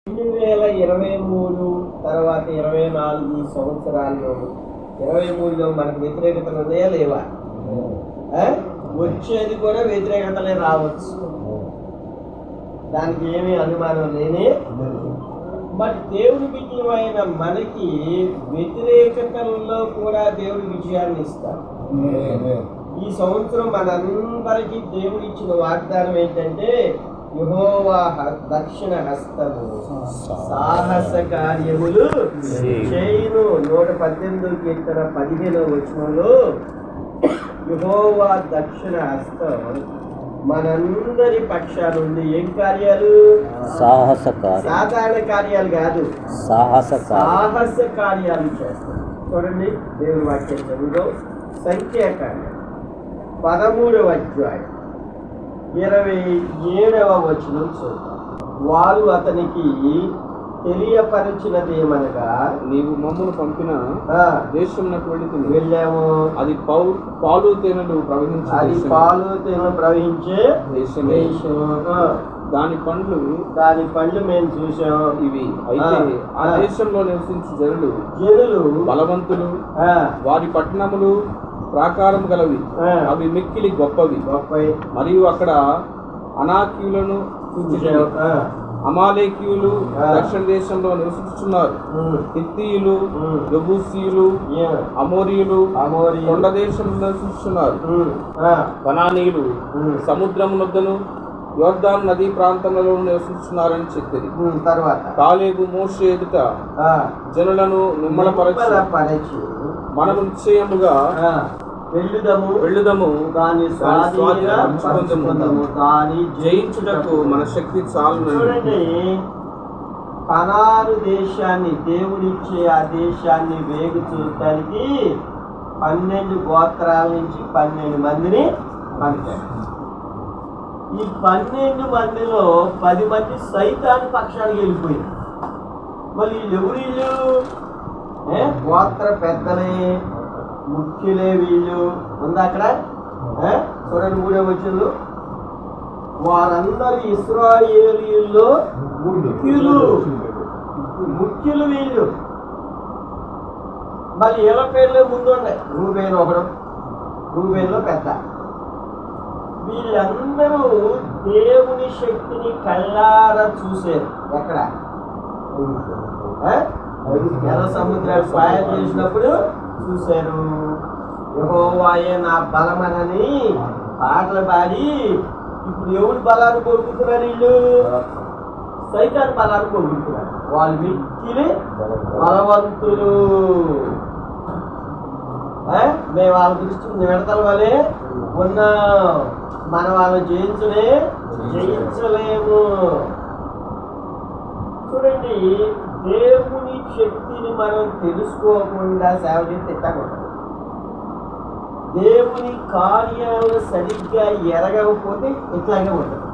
2023 తర్వాత 24 ఈ సంవత్సరాల్లో 23లో మనకు వ్యతిరేకతలు ఉన్నాయా లేవా? వచ్చేది కూడా వ్యతిరేకతలే రావచ్చు, దానికి ఏమీ అనుమానం లేని. బట్ దేవుడి విజయమైన మనకి వ్యతిరేకతల్లో కూడా దేవుడి విజయాన్ని ఇస్తాడు. ఈ సంవత్సరం మనందరికీ దేవుడు ఇచ్చిన వాగ్దానం ఏంటంటే, యెహోవా దక్షిణ హస్తము సాహస కార్యములు చేయును. 118 కీర్తన 15వ వచనంలో యెహోవా దక్షిణ హస్తం మనందరి పక్షానుండి ఏం కార్యాలు? సాధారణ కార్యాలు కాదు, సాహస కార్యాలు చేస్తాం. చూడండి దేవుని వాక్యం చదువుదాం. సంఖ్యాకాండం 13వ అధ్యాయం 27వ వచనం చూద్దాం. వారు అతనికి తెలియపరిచినది ఏమనగా, నీవు మమ్మను పంపిన దేశంలోకి వెళ్ళాము, అది పాలు తేనెలు ప్రవహించే దేశం. దాని పండ్లు మేము చూసాం. ఇవి అయితే ఆ దేశంలో నివసించే జనులు బలవంతులు, వారి పట్టణములు ప్రాకారం గలవి, అవి మిక్కిలి గొప్పవి. మరియు అక్కడ అనాకీయులను చూచారు. అమాలేకీయులు దక్షిణ దేశంలో నివసించుతున్నారు. హిత్తీయులు, యెబూసీయులు, అమోరీయులు కొండ దేశంలో నివసించుతున్నారు. కనానీయులు సముద్రమునొద్దను యోర్దాను నదీ ప్రాంతంలో నివసించున్నారని చెప్పింది. తర్వాత కాలేబు మోషే ఎదుట జనులను నిమ్మలపరచి మనము నిశ్చయముగా వెళ్ళుదము, దాని జయించుటకు మన శక్తి చాలు. చూడండి, కనాను దేశాన్ని దేవుడిచ్చే ఆ దేశాన్ని వేగు చూడటానికి 12 గోత్రాల నుంచి 12 మందిని పంపారు. ఈ 12 మందిలో 10 మంది సైతాను పక్షానికి వెళ్ళిపోయింది. మళ్ళీ వీళ్ళు గోత్ర పెద్దలే, ముఖ్యులే వీళ్ళు. ఉంది అక్కడ చూడండి 3వ వచనంలో, వారందరూ ఇశ్రాయేలీయుల్లో ముఖ్యులు వీళ్ళు. మళ్ళీ వీళ్ళ పేర్లే ముందు ఉన్నాయి. రూబేను ఒకడు, రూబేనులో పెద్ద. వీళ్ళందరూ దేవుని శక్తిని కళ్ళారా చూశారు. ఎక్కడ? ఎర్ర సముద్రాలు పాయం చేసినప్పుడు చూశారు. యెహోవాయే నా బలమనని పాటలు పాడి, ఇప్పుడు ఎవరి బలాన్ని కొడుకుతున్నారు? వీళ్ళు సైతాన్ బలాన్ని కొడుకుతున్నారు. వాళ్ళు మిక్కిలి బలవంతులు. మేము వాళ్ళ దృష్టి నిడతల వలె ఉన్నాం, మన వాళ్ళని జయించలేము. చూడండి, దేవుని శక్తిని మనం తెలుసుకోకుండా సేవ చేస్తే ఎట్టకూడదు. దేవుని కార్యాలను సరిగ్గా ఎరగకపోతే ఇట్లాగే ఉంటుంది.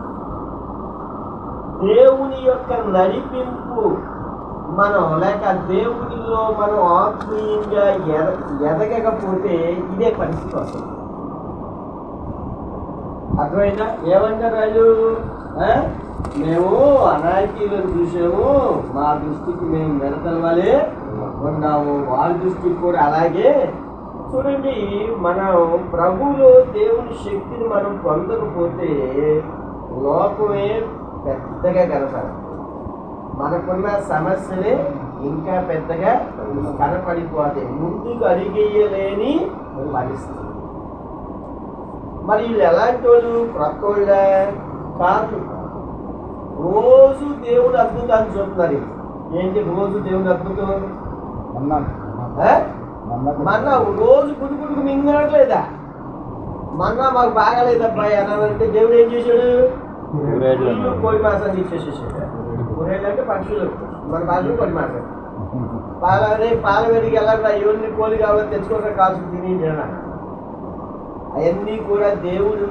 దేవుని యొక్క నడిపింపు మనం లేక దేవునిలో మనం ఆత్మీయంగా ఎదగకపోతే ఇదే పరిస్థితి వస్తుంది. అర్థమైందా? ఏమన్నారు వాళ్ళు? మేము అనాయకీలను చూసాము, మా దృష్టికి మేము మిడతల వలె ఉన్నాము, వాళ్ళ దృష్టికి కూడా అలాగే. చూడండి, మనం ప్రభువులో దేవుని శక్తిని మనం పొందకపోతే లోకమే పెద్దగా కనపడదు. మనకున్న సమస్యలే ఇంకా పెద్దగా కనపడిపోతాయి. ముందుకు అడిగేయలేని పరిస్థితి. మరి వీళ్ళు ఎలాంటి వాళ్ళు? క్రొత్త వాళ్ళ కాదు. రోజు దేవుడు అద్భుతాన్ని చూస్తున్నారు. ఏంటి రోజు దేవుడు అద్భుతం? మన్నా రోజు గుడుగుడుకు మింగనట్లేదా? మన్నా మాకు బాగాలేదబ్బా అన్నానంటే దేవుడు ఏం చేశాడు? కోడి మాసాన్ని ఇచ్చేసేసాడు. కూరేళ్ళు అంటే పక్షులు, మన భాషలో కోడి మాసం. పాల వెడికి వెళ్ళండి, ఎవరిని కోడి కావాలని తెచ్చుకోవడం కాల్చి తిని అవన్నీ కూడా దేవుడు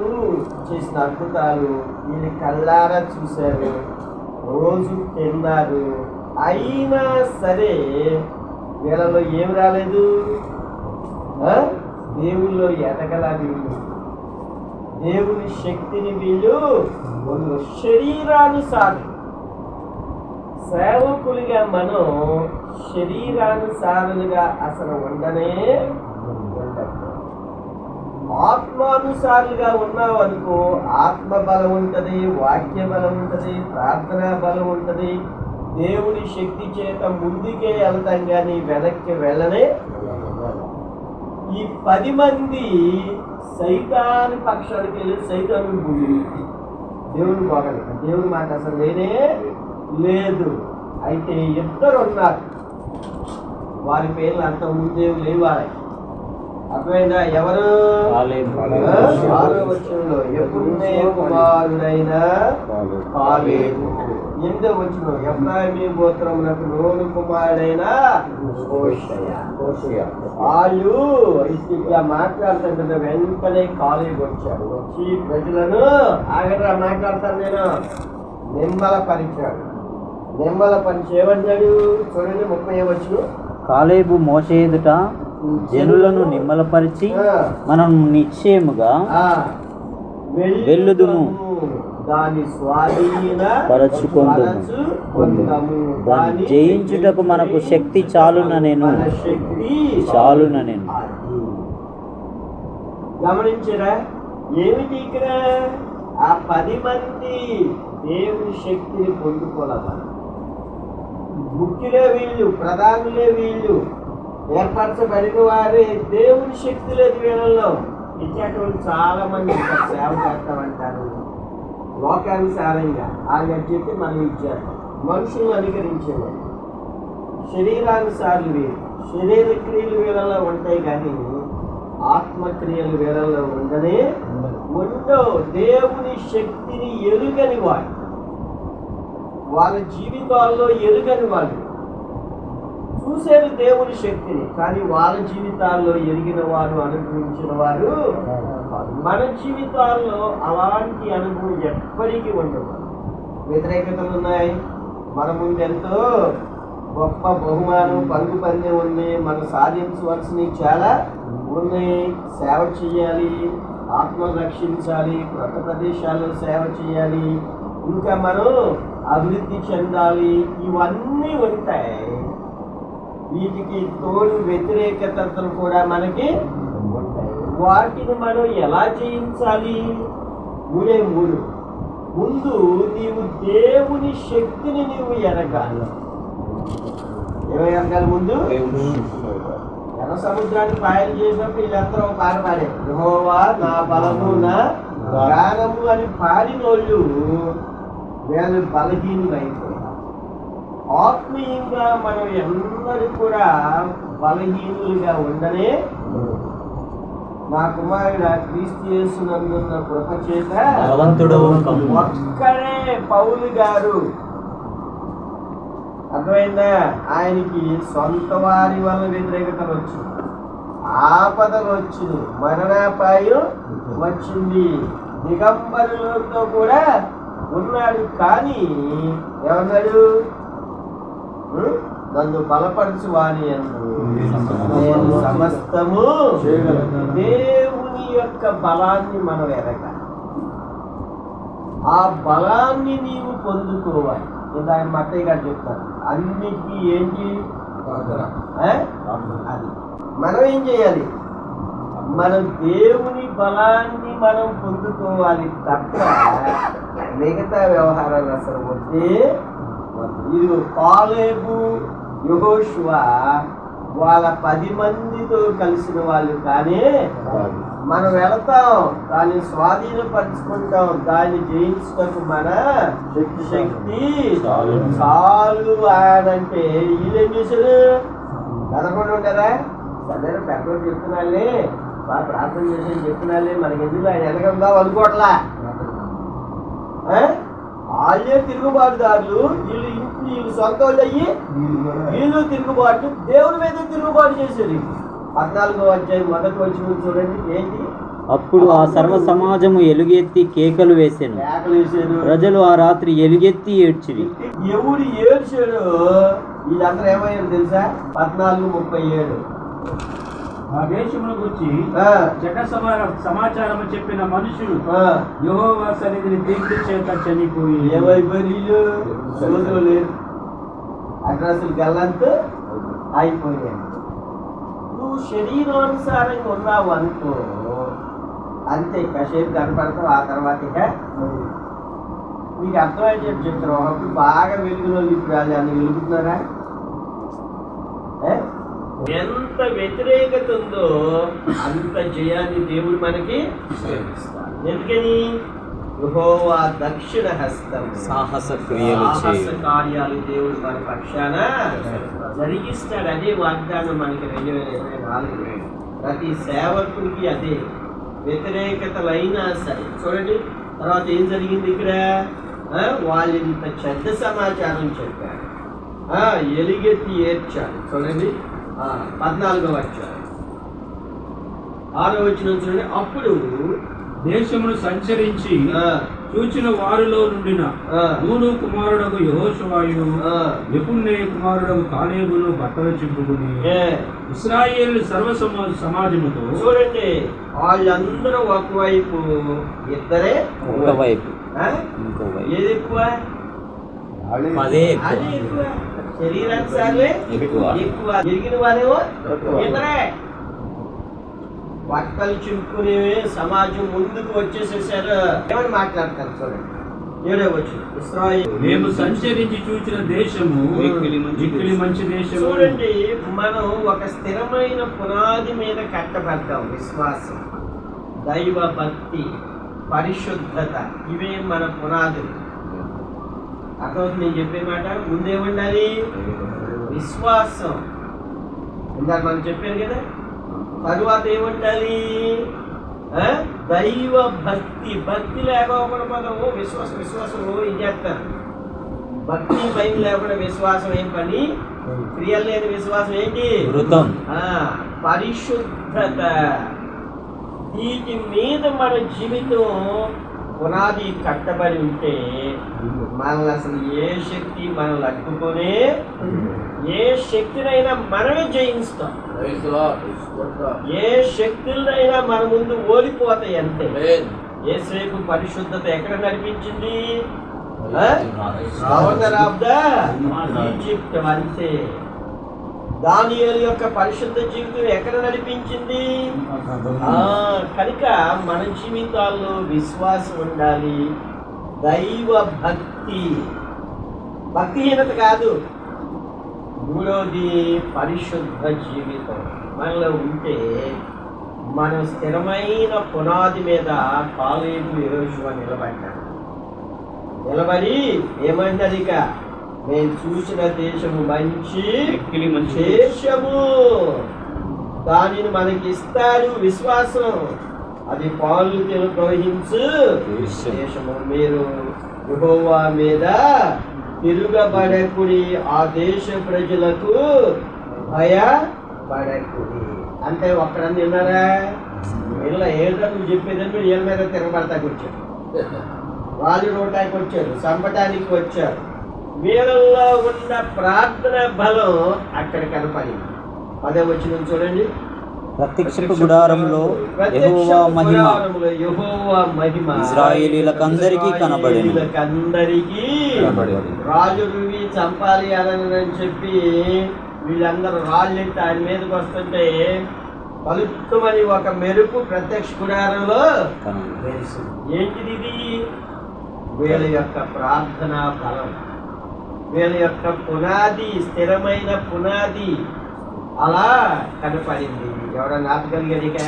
చేసిన అద్భుతాలు. వీళ్ళు కళ్ళారా చూశారు, రోజు తిన్నారు. అయినా సరే వీళ్ళలో ఏం రాలేదు? దేవుల్లో ఎదగలా వీళ్ళు. దేవుని శక్తిని వీళ్ళు శరీరానుసారం సేవకులుగా మనం శరీరానుసారులుగా అసలు ఉండనే ఉండదు. ఆత్మానుసారులుగా ఉన్నావు అనుకో, ఆత్మ బలం ఉంటది, వాక్య బలం ఉంటది, ప్రార్థనా బలం ఉంటది. దేవుని శక్తి చేత ముందుకే వెళ్తాం కానీ వెనక్కి వెళ్ళనే. ఈ 10 మంది సైతాను పక్షానికి వెళ్ళి సైతాను భూమి దేవుని బాగలి దేవుని మాట అసలు లేనే లేదు. అయితే ఇద్దరు ఉన్నారు, వారి పేర్లు అంత ముందే లేవాయి. అర్థమైందా? ఎవరు? 6వ వచనంలో యెఫున్నె కుమారుడైన కాలేబు. 8వ వచనం ఎఫ్రాయిము గోత్రమునకు నూను కుమారుడైన హోషేయ. వాళ్ళు ఇట్లా మాట్లాడుతుంటే వెంటనే కాలేబు వచ్చాడు. వచ్చి ప్రజలను ఆగరా మాట్లాడతాను నేను నిమ్మలపరిచాడు. నిమ్మలపరిచి ఏమన్నాడు చూడండి 30వ వచనం. కాలేబు మోషే ఎదుట జనులను నిమ్మలపరిచి మనం నిశ్చయముగా వెళ్ళుదుము, దాని స్వాధీన పరచుకొందుము, దాన్ని జయించుటకు మనకు శక్తి చాలుననేను. గమనించరా ఏమిటి ఇక్కడ? ఆ 10 మంది దేవుని శక్తిని పొందుకోవాలి. ముఖ్యులే వీళ్ళు, ప్రధానులే వీళ్ళు, ఏర్పరచబడిన వారే. దేవుని శక్తి లేదు వీళ్ళలో. ఇచ్చేటువంటి చాలా మంది సేవ చేస్తామంటారు లోకానుసారంగా. ఆయన చెప్పి మనం ఇచ్చారు. మనుషులను అనుకరించేవారు శరీరానుసారులు వీరు. శరీర క్రియలు వీళ్ళలో ఉంటాయి కానీ ఆత్మక్రియలు వీళ్ళలో ఉండనే ఉండవు. దేవుని శక్తిని ఎరుగని వాడు, వాళ్ళ జీవితాల్లో ఎరుగని వాళ్ళు చూశారు దేవుని శక్తిని, కానీ వాళ్ళ జీవితాల్లో ఎరిగిన వారు, అనుభవించిన వారు. మన జీవితాల్లో అలాంటి అనుభవం ఎప్పటికీ ఉండదు. వ్యతిరేకతలు ఉన్నాయి. మన ముందు ఎంతో గొప్ప బహుమానం, పరుగు పందెం ఉంది. మనం సాధించవలసినవి చాలా ఉన్నాయి. సేవ చేయాలి, ఆత్మను రక్షించాలి, కొత్త ప్రదేశాల్లో సేవ చేయాలి, ఇంకా మనం అభివృద్ధి చెందాలి. ఇవన్నీ ఉంటాయి. వీటికి తోడు వ్యతిరేకతలు కూడా మనకి ఉంటాయి. వాటిని మనం ఎలా జయించాలి? 3 ముందు నీవు దేవుని శక్తిని నీవు ఎరగాలి. ఏమై ఎరగాలి? ముందు ఎర్ర సముద్రాన్ని పాయలు చేసినప్పుడు వీళ్ళందరూ పాట పాడారు, యెహోవా నా బలము నా గానము అని పాడినోళ్ళు వీళ్ళు బలహీనులు అయిపోయారు. ఆత్మీయంగా మనం అందరూ కూడా బలహీనులుగా ఉండనే. నా కుమారుడు క్రీస్తు యేసునందున్న కృప చేత ఒక్కడే పౌలు గారు. అర్థమైందా? ఆయనకి సొంత వారి వల్ల వ్యతిరేకతలు వచ్చింది, ఆపదలు వచ్చింది, మరణాపాయం వచ్చింది, దిగంబరులతో కూడా ఉన్నాడు. కానీ ఏమన్నాడు? నన్ను బలపరచు వాని యందు నేను సమస్తము. దేవుని యొక్క బలాన్ని మనం ఎరగాలి. ఆ బలాన్ని నీవు పొందుకోవాలి. ఇందాక మత్తయ్య గారు చెప్తారు, అన్నిటికీ ఏంటి అది. మనం ఏం చేయాలి? మనం దేవుని బలాన్ని మనం పొందుకోవాలి తప్ప మిగతా వ్యవహారాలు అసలు వద్దే. ఇది కాలేబు, యెహోషువ వాళ్ళ 10 మందితో కలిసిన వాళ్ళు. కానీ మనం వెళతాం, దాన్ని స్వాధీనపరుచుకుంటాం, దాన్ని జయించుటకు మన శక్తి చాలు అనంటే వీళ్ళేం చేశారు? కదకుండా ఉంటారా? సరే పెద్దోడు చెప్తున్నాళ్ళే, బాగా ప్రార్థన చేసి చెప్తున్నాళ్ళే, మనకి ఎందుకు ఆయన ఎదగందా అనుకోవట్లా. వాళ్ళే తిరుగుబాటుదారులు, వీళ్ళు సొంత వాళ్ళు అయ్యి వీళ్ళు తిరుగుబాటు, దేవుని మీద తిరుగుబాటు చేసేది. 14వ అధ్యాయం 1వ వచనం చూడండి. ఏంటి? అప్పుడు ఆ సర్వ సమాజము ఎలుగెత్తి కేకలు వేసెను. ప్రజలు ఆ రాత్రి ఎలుగెత్తి ఏడ్చిరి. ఎవడు ఏడ్చాడు? వీళ్ళందరూ ఏమయ్యారు తెలుసా? 14:37 ఆ దేశమును గురించి జగ సమాచారము చెప్పిన మనుషులు యెహోవా సన్నిధిని తీర్పు చేత చనిపోయి ఏమైపోయారు? లేరు. అడ్రస్లు గల్లంతు అయిపోయాయి. నువ్వు శరీరానుసారంగా ఉన్నావు అనుకో, అంతే కాసేపు కనపడతావు, ఆ తర్వాత ఇక మీకు అర్థమయ్యేటట్టు చెప్తారు. ఒకప్పుడు బాగా వెలుగులో వాళ్ళు ఇప్పుడు వాళ్ళు అన్ని వెలుగుతున్నారా? ఎంత వ్యతిరేకత ఉందో అంత జయాన్ని దేవుడు మనకి ఎందుకని? యెహోవా దక్షిణ హస్తం, సాహస క్రియలు సాహస కార్యాలు దేవుడు మన పక్షాన జరిగిస్తాడు. అదే వాగ్దానం మనకి 2024 ప్రతి సేవకుడికి అదే. వ్యతిరేకతలైనా సరే చూడండి తర్వాత ఏం జరిగింది ఇక్కడ. వాళ్ళు ఇంత చెడ్డ సమాచారం చెప్పారు, ఎలుగెత్తి ఏడ్చాడు. చూడండి 14వ అధ్యాయం 6వ వచనం చూడండి. అప్పుడు దేశమును సంచరించి చూచిన వారిలో నుండిన నూను కుమారుడకు యెహోషువయు యెఫున్నె కుమారుడకు కాలేబును బట్టలు చింపుకుని ఇశ్రాయేలు సర్వ సమాజముతో చూడండి వాళ్ళందరూ ఒకవైపు, ఇద్దరే ఒకవైపు, ఏది ఎక్కువ? అదే అదే ఎక్కువ. శరీరానుసారులే ఎక్కువ. ఎరిగిన వారేమో ఇద్దరే. బట్టలు చింపుకుని సమాజం ముందుకు వచ్చేసేసారు. ఏమని మాట్లాడతారు చూడండి 7వ వచనం. ఇశ్రాయేలు మేము సంచరించి చూచిన దేశము మిక్కిలి మంచి దేశము. చూడండి మనం ఒక స్థిరమైన పునాది మీద కట్టబడ్డాం. విశ్వాసం, దైవ భక్తి, పరిశుద్ధత, ఇవే మన పునాదులు. అర్థమవుతుంది నేను చెప్పే మాట? ముందే ఉండాలి విశ్వాసం, ఇందాక మనం చెప్పాను కదా. తరువాత ఏముండాలి? దైవ భక్తి. భక్తి లేకపోవడం విశ్వాసం ఇది చేస్తారు. భక్తి భయం లేకుండా విశ్వాసం ఏం పని? క్రియలు లేని విశ్వాసం ఏంటి? పరిశుద్ధత. వీటి మీద మన జీవితం పునాది కట్టబడి ఉంటే మనల్ని అసలు ఏ శక్తి మనల్ని అడ్డుకునే, ఏ శక్తినైనా మనమే జయిస్తాం. ఏ శక్తులైనా మన ముందు ఓడిపోతాయి అంతే. యేసేపు పరిశుద్ధత ఎక్కడ నడిపించింది? ఈజిప్ట్ అంతే. దానియేలు యొక్క పరిశుద్ధ జీవితం ఎక్కడ నడిపించింది? కనుక మన జీవితాల్లో విశ్వాసం ఉండాలి, దైవ భక్తి, భక్తిహీనత కాదు. మూడవది పరిశుద్ధ జీవితం మనలో ఉంటే మనం స్థిరమైన పునాది మీద కాలేబు యెహోషువ నిలబడి ఏమంటారు? ఇక నేను చూసిన దేశము మంచి దేశము, దానిని మనకి ఇస్తారు. విశ్వాసం, అది పాలు ప్రవహించు దేశము. మీరు యెహోవా మీద తిరుగబడకుడి, ఆ దేశ ప్రజలకు భయపడకుడి. అంటే ఒక్కడని విన్నారా? వీళ్ళ ఏదో నువ్వు చెప్పేదని మీరు వీళ్ళ మీద తిరగబడతాకి వచ్చారు, వాళ్ళు రోటానికి వచ్చారు, చంపటానికి వచ్చారు. వీళ్ళల్లో ఉన్న ప్రార్థన బలం అక్కడ కనపడింది. 10వ వచనం చూడండి. ప్రత్యక్షపు గుడారంలో యెహోవా మహిమ ఇశ్రాయేలీయులకందరికీ కనబడెను. రాజుని చంపాలి అని చెప్పి వీళ్ళందరూ రాళ్ళు ఎత్తి ఆయన మీదకి వస్తుంటే పలుకుమని ఒక మెరుపు ప్రత్యక్ష గుడారంలో ఏంటిది? ఇది వీళ్ళ యొక్క ప్రార్థన బలం, వీళ్ళ యొక్క పునాది, స్థిరమైన పునాది అలా కనపడింది. ఎవరన్నా ఆపగలిగారు? ఇక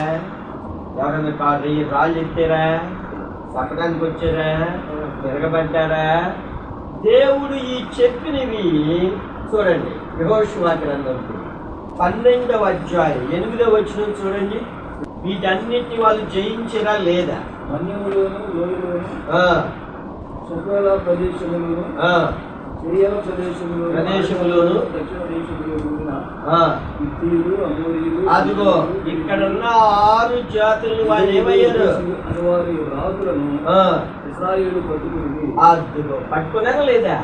ఎవరన్నా రాళ్ళు ఎత్తారా? చంపడానికి వచ్చారా? తిరగబడ్డారా? దేవుడు ఈ చెప్పినవి చూడండి. యెహోషువ గ్రంథం 12వ అధ్యాయం 8వ వచనం చూడండి. వీటన్నిటిని వాళ్ళు జయించరా లేదా? ప్రదేశములోను అదిగో ఇక్కడున్న 6 జాతులు వాళ్ళు ఏమయ్యారు? అదిగో పట్టుకున్నారా లేదా?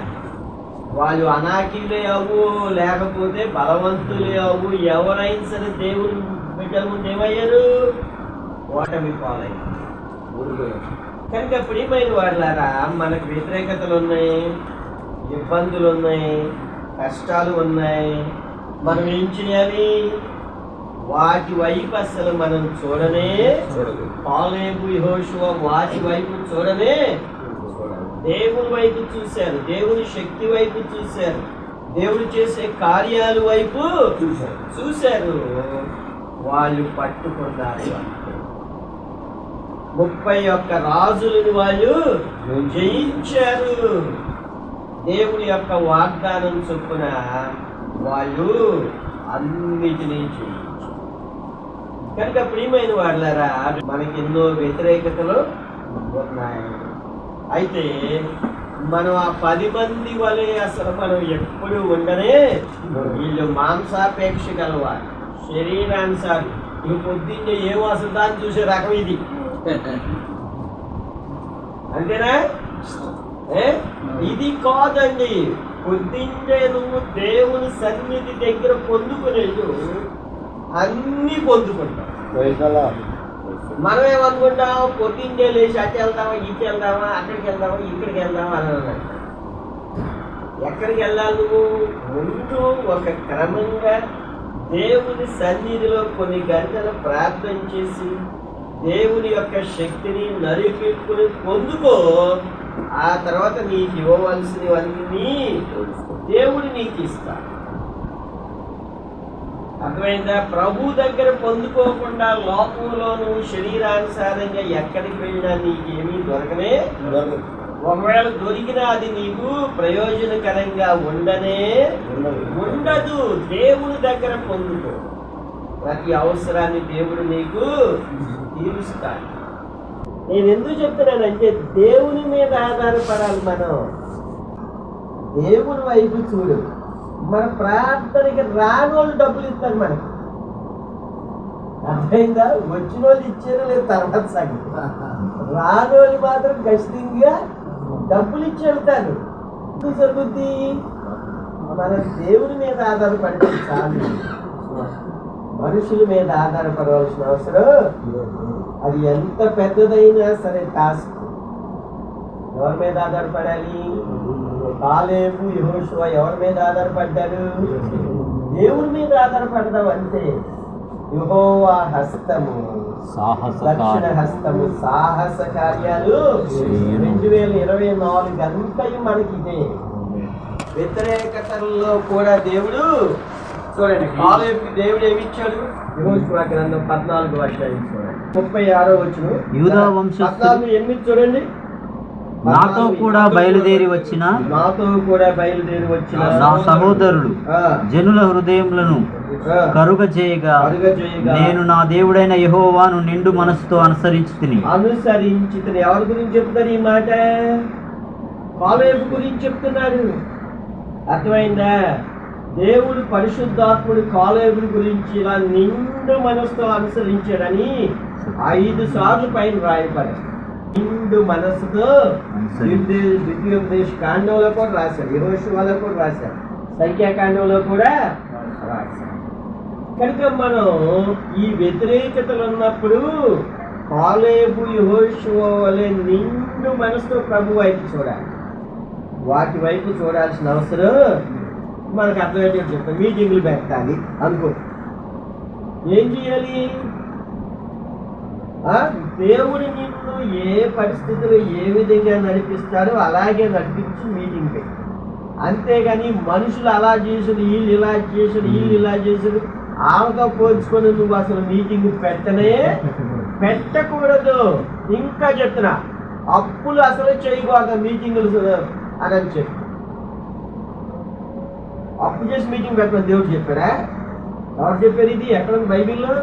వాళ్ళు అనాకీలే అవ్వు, లేకపోతే బలవంతులే అవ్వు, ఎవరైనా సరే దేవుని బిడ్డల ముందు ఏమయ్యారు? ఓటమి పాలయ్యారు. కనుక ప్రియమైన వాళ్ళారా, మనకు వ్యతిరేకతలు ఉన్నాయి, ఇబ్బందులు ఉన్నాయి, కష్టాలు ఉన్నాయి, మనం ఏం చేయాలి? వాటి వైపు అసలు మనం చూడనే చూడలేదు. కాలేబు యెహోషువ వాటి వైపు చూడనే దేవుని వైపు చూశారు, దేవుని శక్తి వైపు చూశారు, దేవుడు చేసే కార్యాల వైపు చూశారు. వాళ్ళు పట్టుకున్నారు. 31 రాజులను వాళ్ళు జయించారు. దేవుని యొక్క వాగ్దానం చొప్పున వాళ్ళు అన్నిటినీ జయించారు. కనుక ప్రియమైన వాళ్ళారా, మనకి ఎన్నో వ్యతిరేకతలు ఉన్నాయి. అయితే మనం ఆ 10 మంది వలె అసలు మనం ఎప్పుడు ఉండనే, వీళ్ళు మాంసాపేక్ష గలవారు, శరీరానుసారి. ఇవి పొద్దున్నే ఏం వస్తుందని చూసే రకం ఇది, అంతేనా? ఇది కాదండి. పొద్దున్నే నువ్వు దేవుని సన్నిధి దగ్గర పొందుకునేది అన్నీ పొందుకుంటాం. మనం ఏమనుకుంటాం? పొద్దున్నే లేచి అటు వెళ్దామా, ఇటు వెళ్దామా, అక్కడికి వెళ్దామా, ఇక్కడికి వెళ్దామా అని అన్నాడు. ఎక్కడికి వెళ్ళాలి నువ్వు? ముందు ఒక క్రమంగా దేవుని సన్నిధిలో కొన్ని గంటలు ప్రార్థన చేసి దేవుని యొక్క శక్తిని నరిపెట్టుకుని పొందుకో. ఆ తర్వాత నీకు ఇవ్వవలసినవన్నీ దేవుడు నీకు ఇస్తాడు. అర్థమైందా? ప్రభు దగ్గర పొందుకోకుండా లోకంలో నువ్వు శరీరానుసారంగా ఎక్కడికి వెళ్ళినా నీకేమీ దొరకనే. ఒకవేళ దొరికినా అది నీకు ప్రయోజనకరంగా ఉండదు. దేవుని దగ్గర పొందుకో. ప్రతి అవసరాన్ని దేవుడు నీకు తీరుస్తాడు. నేను ఎందుకు చెప్తున్నానంటే దేవుని మీద ఆధారపడాలి. మనం దేవుని వైపు చూడు. మన ప్రార్థనకి రానోళ్ళు డబ్బులు ఇస్తారు మనకి. అర్థమైందా? వచ్చిన వాళ్ళు ఇచ్చారో లేదు తర్వాత సంగతి. రానోళ్ళు మాత్రం ఖచ్చితంగా డబ్బులు ఇచ్చి వెళ్తారు. సరికొద్ది మన దేవుని మీద ఆధారపడితే చాలు. మనుషుల మీద ఆధారపడవలసిన అవసరం అది ఎంత పెద్దదైనా సరే టాస్క్. ఎవరి మీద ఆధారపడాలి? కాలేబు యెహోషువ ఎవరి మీద ఆధారపడ్డారు? దేవుని మీద ఆధారపడదాం అంతే. యెహోవా హస్తము, దక్షిణ హస్తము, సాహస కార్యాలు 2024 అంతయు మనకి ఇదే. వ్యతిరేకతల్లో కూడా దేవుడు చూడండి. కాలేబుకి దేవుడు ఏమి ఇచ్చాడు? యెహోషువ గ్రంథం 14వ అధ్యాయం చూడండి, 36వ వచనం. యూదా వంశస్థులు 14:8 చూడండి. నాతో కూడా బయలుదేరి వచ్చిన నా సహోదరులు జనుల హృదయములను కరుగ చేయగా నేను నా దేవుడైన యెహోవాను నిండు మనసుతో అనుసరించి ఎవరి గురించి చెప్తారు ఈ మాట? కాలేబు గురించి చెప్తున్నాడు. అర్థమైందా? దేవుడు పరిశుద్ధాత్ముడు కాలేబు గురించి ఇలా నిండు మనసుతో అనుసరించాడని 5 సార్లు పైన రాయబడి నిండు మనసుతో ద్వితీయోపదేశ కాండంలో కూడా రాశాడు, యెహోషువలో కూడా రాశాడు, సంఖ్యాకాండంలో కూడా రాశాడు. కనుక మనం ఈ వ్యతిరేకతలు ఉన్నప్పుడు కాలేబు యెహోషువ వలె నిండు మనసుతో ప్రభు వైపు చూడాలి. వాటి వైపు చూడాల్సిన అవసరం మనకు అర్థమయ్యేటట్టు చెప్తాం. మీటింగ్లు పెట్టాలి అనుకో, ఏం చేయాలి? దేవుడు నిన్ను ఏ పరిస్థితుల్లో ఏ విధంగా నడిపిస్తారో అలాగే నడిపించి మీటింగ్ పెట్టి. అంతేగాని మనుషులు అలా చేసారు, వీళ్ళు ఇలా చేసారు, వీళ్ళు ఇలా చేసారు, వాళ్ళతో పోల్చుకొని నువ్వు అసలు మీటింగ్ పెట్టకూడదు. ఇంకా చెప్తున్నా, అప్పులు అసలు చేయకూడదు మీటింగులు అని చెప్పి. అప్పు చేసి మీటింగ్ పెట్టమని దేవుడు చెప్పారా? ఎవరు చెప్పారు? ఇది ఎక్కడ బైబిల్లో?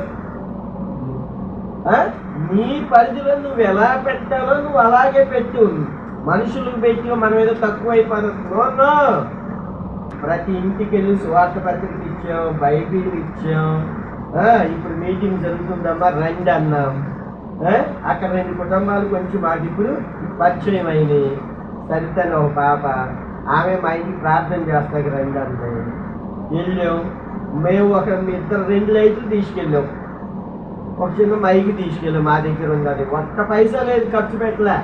నీ పరిధిలో నువ్వు ఎలా పెట్టాలో నువ్వు అలాగే పెట్టు. మనుషులకు పెట్టి మనం ఏదో తక్కువ అయిపోతుంది. ప్రతి ఇంటికి వెళ్ళి సువార్త పత్రిక ఇచ్చాం, బైబిల్ ఇచ్చాం. ఇప్పుడు మీటింగ్ జరుగుతుందమ్మా రండి అన్నాం. అక్కడ 2 కుటుంబాలు కొంచెం మాకు ఇప్పుడు పరిచయం అయినాయి. సరితను ఒక పాప, ఆమె మా ఇంటికి ప్రార్థన చేస్తాకి రండి అంటే వెళ్ళాం. మేము మీ ఇద్దరు 2 లైట్లు తీసుకెళ్ళాం, ఒక చిన్న మైకి తీసుకెళ్ళాం. మా దగ్గర ఉన్నది ఒక్క పైసా లేదు, ఖర్చు పెట్టలే.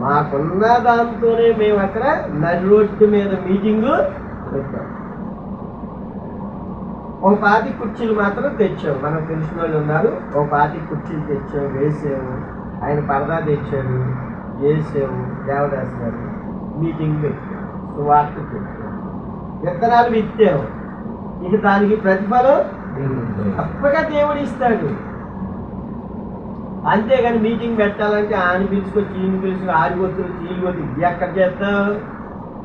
మాకున్న దాంతోనే మేము అక్కడ నడి రోడ్డు మీద మీటింగు పెట్టాం. ఒక 5 కుర్చీలు మాత్రం తెచ్చావు. మనకు తెలిసిన వాళ్ళు ఉన్నారు. ఒక 5 కుర్చీలు తెచ్చావు, వేసావు. ఆయన పరదా తెచ్చాడు, వేసావు. దేవదాస్ గారు మీటింగ్ పెట్టావు, సువార్త పెట్టావు, విత్తనాలు విత్తావు. ఇక దానికి ప్రతిఫలం తప్పగా దేవుడు ఇస్తాడు. అంతేగాని మీటింగ్ పెట్టాలంటే ఆయన పిలుచుకొచ్చి ఈయన పిలుచుకు ఆడిపోతులు చీలిపోతుంది. ఎక్కడ చేస్తావు?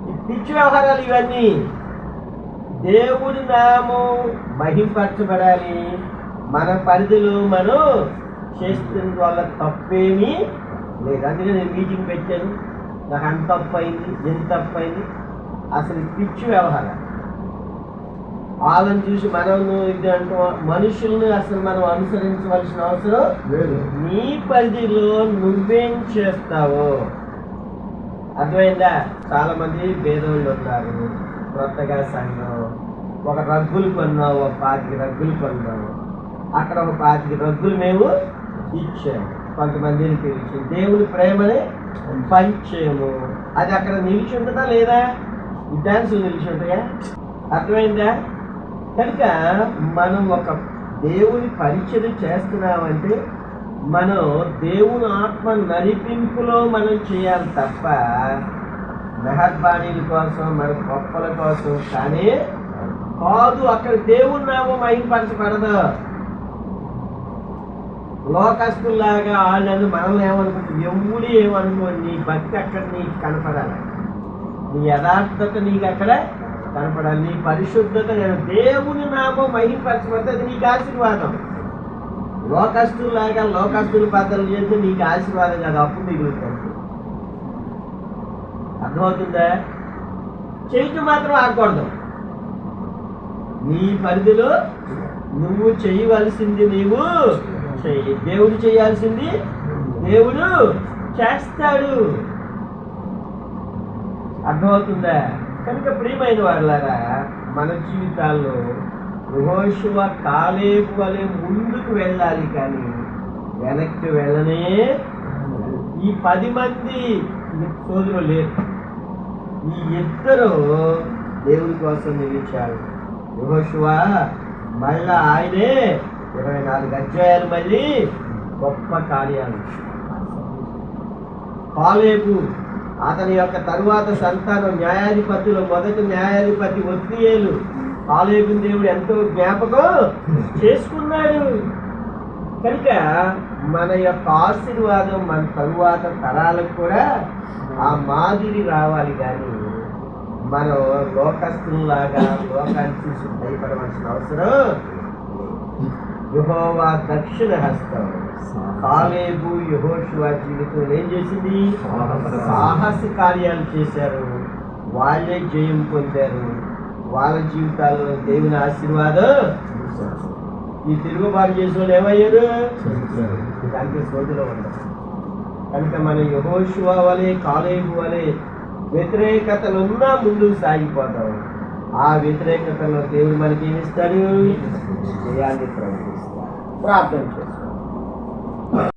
ఈ పిచ్చి వ్యవహారాలు ఇవన్నీ. దేవుడి నామం మహింపరచబడాలి. మన పరిధిలో మనం చేస్తున్న వల్ల తప్పేమీ లేదు. అందుకే నేను మీటింగ్ పెట్టాను, నాకు అంత తప్పు అయింది, ఎంత తప్పు అయింది. అసలు పిచ్చి వ్యవహారం. వాళ్ళని చూసి మనం ఇది అంటాం. మనుషుల్ని అసలు మనం అనుసరించవలసిన అవసరం లేదు. నీ పరిధిలో నువ్వేం చేస్తావో. అర్థమైందా? చాలా మంది పేదోళ్ళు ఉన్నారు. కొత్తగా సంఘం ఒక రగ్గులు కొన్నావు, ఒక 5 రగ్గులు కొన్నావు. అక్కడ ఒక 5 రగ్గులు మేము ఇచ్చాము. కొంతమందిని పిలిచి దేవుని ప్రేమని పంచాము. అది అక్కడ నిలిచి ఉంటుందా లేదా? ఈ డాన్సులు నిలిచి ఉంటాయా? అర్థమైందా? కనుక మనం ఒక దేవుని పరిచయం చేస్తున్నామంటే మనం దేవుని ఆత్మ నడిపింపులో మనం చేయాలి తప్ప మెహర్బానీల కోసం, మన గొప్పల కోసం కానీ కాదు. అక్కడ దేవుని నామం మహింపరచబడదు. లోకస్తుల్లాగా వాళ్ళని మనల్ని ఏమనుకుంటుంది, ఎవరు ఏమనుకోండి. నీ భక్తి అక్కడ నీకు కనపడాలి, నీ యథార్థత నీకు అక్కడ కనపడాలి, నీ పరిశుద్ధత. దేవుని నామం మహింపరచబడితే అది నీకు ఆశీర్వాదం. లోకస్తుల్లాగా లోకస్తుల పద్ధతులు చేస్తే నీకు ఆశీర్వాదం కాదు, అప్పు మిగులుతుంది. అర్థమవుతుందా? చేయటం మాత్రం ఆగకూడదు. నీ పరిధిలో నువ్వు చేయవలసింది నీవు చెయ్యి. దేవుడు చేయాల్సింది దేవుడు చేస్తాడు. అర్థమవుతుందా? కనుక ప్రియమైన వాళ్ళారా, మన జీవితాల్లో యెహోషువ కాలేబు వలె ముందుకు వెళ్ళాలి కానీ వెనక్కి వెళ్ళనే. ఈ 10 మంది సోదరులు లేరు. ఈ 2 దేవుని కోసం నిలిచారు. యెహోషువ మళ్ళా ఆయనే 24 అధ్యాయాలు మళ్ళీ గొప్ప కార్యాలు. కాలేబు అతని యొక్క తరువాత సంతానం న్యాయాధిపతిలో మొదటి న్యాయాధిపతి ఒత్నియేలు. కాలేబుని దేవుడు ఎంతో జ్ఞాపకం చేసుకున్నాడు. కనుక మన యొక్క ఆశీర్వాదం మన తరువాత తరాలకు కూడా ఆ మాదిరి రావాలి. కానీ మనం లోకస్తుల్లాగా లోకాన్ని చూసి భయపడవలసిన అవసరం. యెహోవా దక్షిణ హస్తం. కాలేబు యెహోషువ జీవితంలో ఏం చేసింది? సాహస కార్యాలు చేశారు. వాళ్ళే జయం పొందారు. వాళ్ళ జీవితాల్లో దేవుని ఆశీర్వాదం. ఈ తిరుగుబాటు చేసిన వాళ్ళు ఏమయ్యారు? దానికి సోదరులో ఉండదు. కనుక మనం యెహోషువ వలె కాలేబు వలె వ్యతిరేకతలున్నా ముందుకు సాగిపోతాం. ఆ వ్యతిరేకతలో దేవుడు మనకి ఏమిస్తాడు? జయాన్ని ప్రకటిస్తాడు. ప్రార్థన చేస్తాడు.